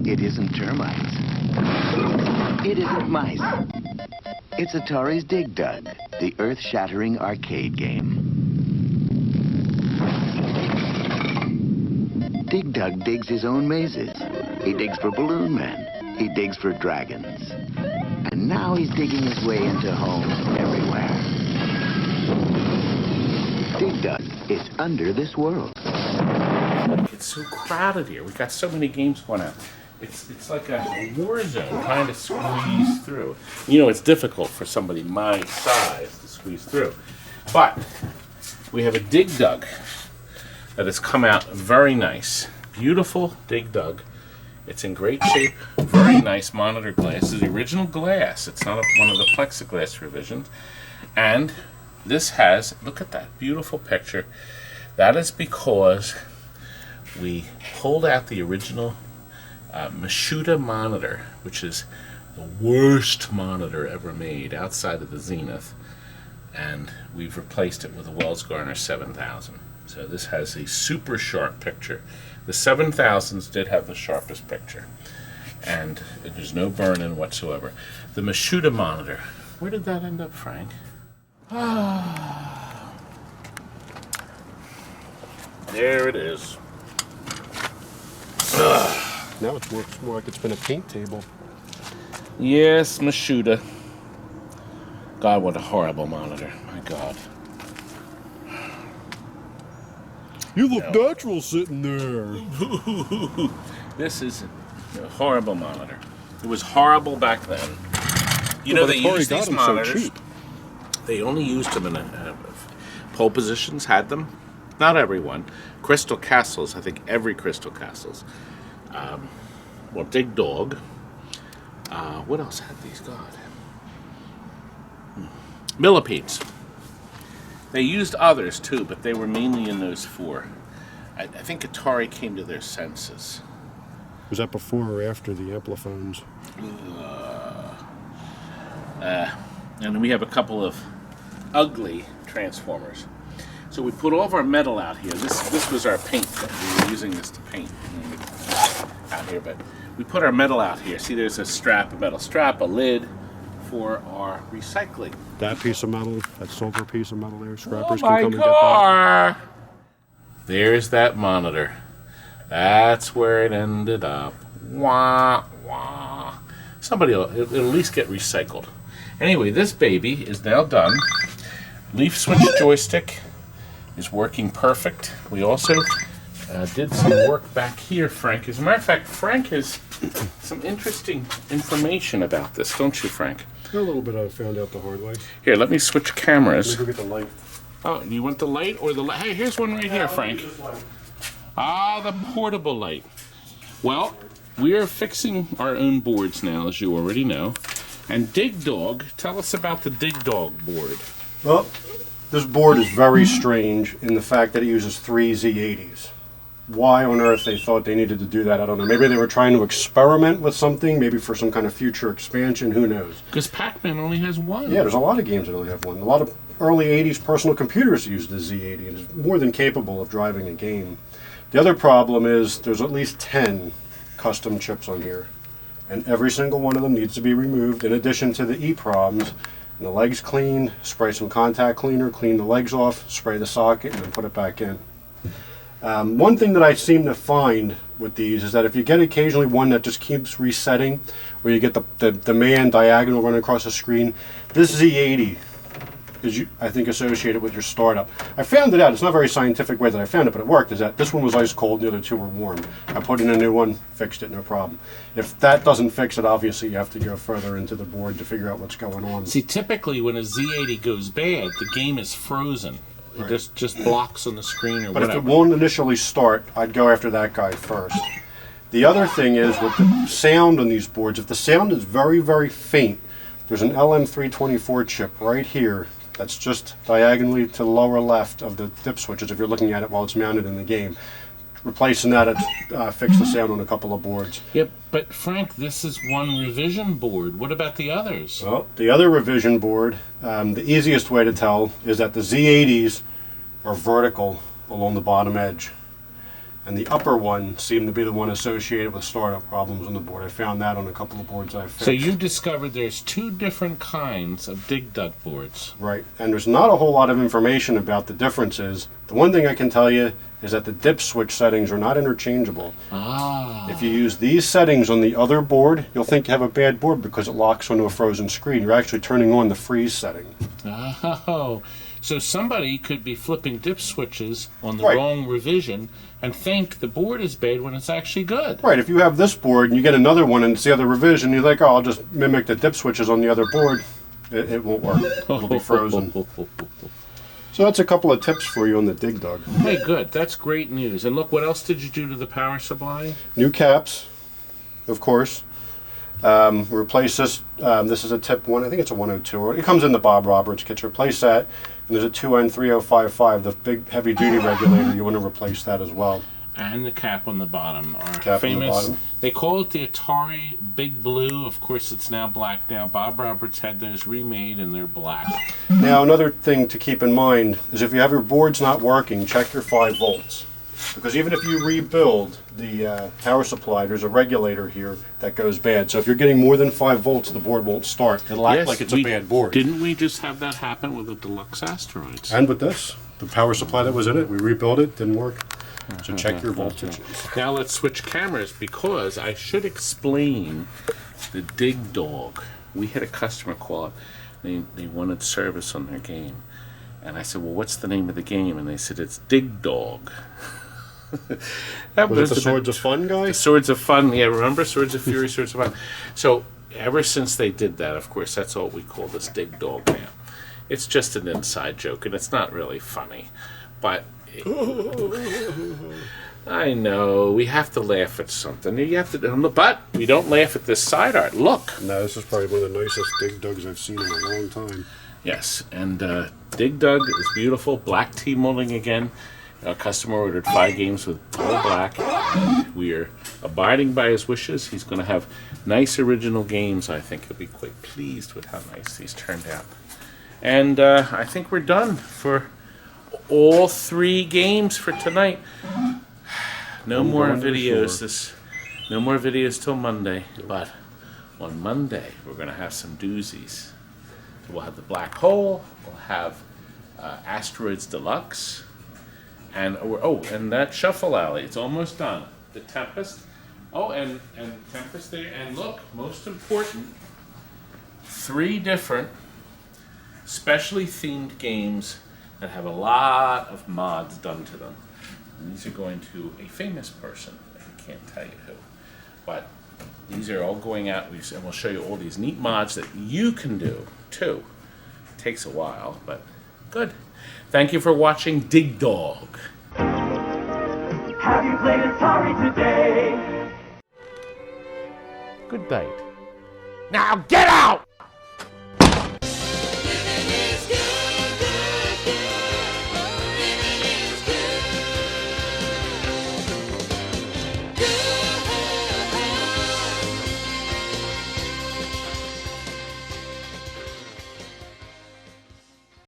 It isn't termites. It isn't mice. It's Atari's Dig Dug, the earth-shattering arcade game. Dig Dug digs his own mazes. He digs for Balloon Men. He digs for dragons. And now he's digging his way into homes everywhere. Dig Dug is under this world. It's so crowded here. We've got so many games going on. It's like a war zone trying to squeeze through. You know, it's difficult for somebody my size to squeeze through. But we have a Dig Dug that has come out very nice. Beautiful Dig Dug. It's in great shape. Very nice monitor glass. It's the original glass. It's not one of the plexiglass revisions. And this has, look at that beautiful picture. That is because we pulled out the original Mashuda monitor, which is the worst monitor ever made outside of the Zenith, and we've replaced it with a Wells Garner 7000. So this has a super sharp picture. The 7000s did have the sharpest picture, and there's no burn-in whatsoever. The Mashuda monitor, where did that end up, Frank? There it is. Now it looks more like it's been a paint table. Yes, Mashuda. God, what a horrible monitor. My God. You look natural sitting there. This is a horrible monitor. It was horrible back then. You know, they used these monitors. So they only used them in pole positions, had them. Not everyone. Crystal Castles, I think every Crystal Castles. Well, Dig Dog. What else had these? God. Millipedes. They used others too, but they were mainly in those four. I think Atari came to their senses. Was that before or after the Ampliphones? And then we have a couple of ugly Transformers. So we put all of our metal out here. This was our paint thing. We were using this to paint out here, but we put our metal out here. See, there's a strap, a metal strap, a lid for our recycling. That piece of metal, that silver piece of metal there, scrappers can come and get that. There's that monitor. That's where it ended up. Wah, wah. Somebody will at least get recycled. Anyway, this baby is now done. Leaf switch joystick is working perfect. We also did some work back here, Frank. As a matter of fact, Frank has some interesting information about this, don't you, Frank? A little bit I found out the hard way. Here, let me switch cameras. Let me go get the light. Oh, you want the light or the light? Hey, here's one right here, Frank. Ah, the portable light. Well, we are fixing our own boards now, as you already know. And Dig Dog, tell us about the Dig Dog board. Well, this board is very strange in the fact that it uses 3 Z80s. Why on earth they thought they needed to do that, I don't know. Maybe they were trying to experiment with something, maybe for some kind of future expansion, who knows. Because Pac-Man only has one. Yeah, there's a lot of games that only have one. A lot of early 80s personal computers used the Z80, and it's more than capable of driving a game. The other problem is there's at least 10 custom chips on here, and every single one of them needs to be removed in addition to the EPROMs. And the legs cleaned, spray some contact cleaner, clean the legs off, spray the socket, and then put it back in. One thing that I seem to find with these is that if you get occasionally one that just keeps resetting, where you get the man diagonal running across the screen, this Z80 is, I think, associated with your startup. I found it out. It's not a very scientific way that I found it, but it worked. Is that this one was ice cold, the other two were warm. I put in a new one, fixed it, no problem. If that doesn't fix it, obviously you have to go further into the board to figure out what's going on. See, typically when a Z80 goes bad, the game is frozen. It just blocks on the screen or whatever. But if it won't initially start, I'd go after that guy first. The other thing is with the sound on these boards, if the sound is very, very faint, there's an LM324 chip right here that's just diagonally to the lower left of the dip switches if you're looking at it while it's mounted in the game. Replacing that, it fixed the sound on a couple of boards. Yep, but Frank, this is one revision board. What about the others? Well, the other revision board, the easiest way to tell is that the Z80s are vertical along the bottom edge. and the upper one seemed to be the one associated with startup problems on the board. I found that on a couple of boards I've fixed. So you discovered there's 2 different kinds of Dig Dug boards. Right, and there's not a whole lot of information about the differences. The one thing I can tell you is that the dip switch settings are not interchangeable. If you use these settings on the other board, you'll think you have a bad board because it locks onto a frozen screen. You're actually turning on the freeze setting. Oh, so somebody could be flipping dip switches on the Right. wrong revision and think the board is bad when it's actually good. Right, if you have this board and you get another one and it's the other revision, you're like, oh, I'll just mimic the dip switches on the other board. It won't work. It'll be frozen. So that's a couple of tips for you on the Dig Dug. Hey, good. That's great news. And look, what else did you do to the power supply? New caps, of course. Replace this. This is a tip 1. I think it's a 102. It comes in the Bob Roberts kit. Replace that. And there's a 2N3055, the big heavy-duty regulator. You want to replace that as well. And the cap on the bottom are Cap on the famous. bottom. They call it the Atari Big Blue. Of course, it's now black now. Bob Roberts had those remade, and they're black. Now, another thing to keep in mind is if you have your boards not working, check your 5 volts. Because even if you rebuild the power supply, there's a regulator here that goes bad. So if you're getting more than 5 volts, the board won't start. It'll act like it's a bad board. Didn't we just have that happen with the Deluxe Asteroids? And with this, the power supply that was in it, we rebuilt it, didn't work. So check your voltages. Now let's switch cameras because I should explain the Dig Dog. We had a customer call up. They wanted service on their game. And I said, well, what's the name of the game? And they said, it's Dig Dog. Was it the Swords of Fun guy? The Swords of Fun, yeah, remember? Swords of Fury, Swords of Fun. So ever since they did that, of course, that's all we call this Dig Dog now. It's just an inside joke, and it's not really funny. But I know, we have to laugh at something. You have to, but we don't laugh at this side art. Look. No, this is probably one of the nicest Dig Dugs I've seen in a long time. Yes, and Dig Dug is beautiful. Black tea molding again. Our customer ordered 5 games with all black. We are abiding by his wishes. He's going to have nice original games. I think he'll be quite pleased with how nice these turned out. And I think we're done for all 3 games for tonight. No more videos. No more videos till Monday. But on Monday, we're going to have some doozies. We'll have the Black Hole. We'll have Asteroids Deluxe. And and that Shuffle Alley, it's almost done. The Tempest. Oh, and Tempest there. And look, most important, 3 different specially themed games that have a lot of mods done to them. And these are going to a famous person. I can't tell you who. But these are all going out, and we'll show you all these neat mods that you can do, too. It takes a while, but good. Thank you for watching Dig Dog. Have you played Atari today? Good night. Now get out!